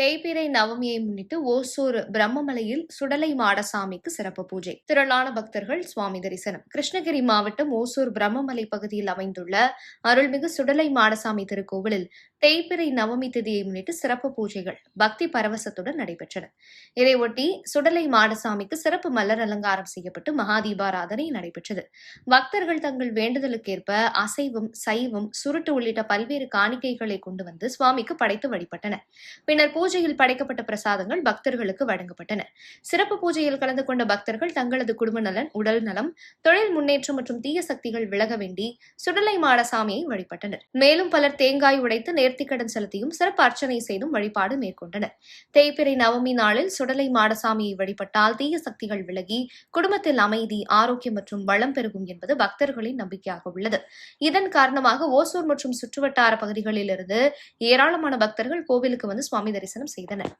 தேய்பிறை நவமியை முன்னிட்டு ஓசூர் பிரம்மமலையில் சுடலை மாடசாமிக்கு சிறப்பு பூஜை. திரளான பக்தர்கள் சுவாமி தரிசனம். கிருஷ்ணகிரி மாவட்டம் ஓசூர் பிரம்மமலை பகுதியில் அமைந்துள்ள அருள்மிகு சுடலை மாடசாமி திருக்கோவிலில் தேய்பிறை நவமி திதியை முன்னிட்டு சிறப்பு பூஜைகள் பக்தி பரவசத்துடன் நடைபெற்றன. இதையொட்டி சுடலை மாடசாமிக்கு சிறப்பு மலர் அலங்காரம் செய்யப்பட்டு மகாதீபாராதனை நடைபெற்றது. பக்தர்கள் தங்கள் வேண்டுதலுக்கேற்ப அசைவம், சைவம், சுருட்டு உள்ளிட்ட பல்வேறு காணிக்கைகளை கொண்டு வந்து சுவாமிக்கு படைத்து வழிபட்டனர். பின்னர் பூஜையில் படைக்கப்பட்ட பிரசாதங்கள் பக்தர்களுக்கு வழங்கப்பட்டன. சிறப்பு பூஜையில் கலந்து கொண்ட பக்தர்கள் தங்களது குடும்ப நலன், உடல் நலம், தொழில் முன்னேற்றம் மற்றும் தீய சக்திகள் விலக வேண்டி சுடலை மாடசாமியை வழிபட்டனர். மேலும் பலர் தேங்காய் உடைத்து நேர்த்திக்கடன் செலுத்தியும் சிறப்பு அர்ச்சனை செய்தும் வழிபாடு மேற்கொண்டனர். தேய்பிறை நவமி நாளில் சுடலை மாடசாமியை வழிபட்டால் தீய சக்திகள் விலகி குடும்பத்தில் அமைதி, ஆரோக்கியம் மற்றும் வளம் பெருகும் என்பது பக்தர்களின் நம்பிக்கையாக உள்ளது. இதன் காரணமாக ஓசூர் மற்றும் சுற்றுவட்டார பகுதிகளில் இருந்து ஏராளமான பக்தர்கள் கோவிலுக்கு வந்து சுவாமி தரிசனம் செய்தனர்.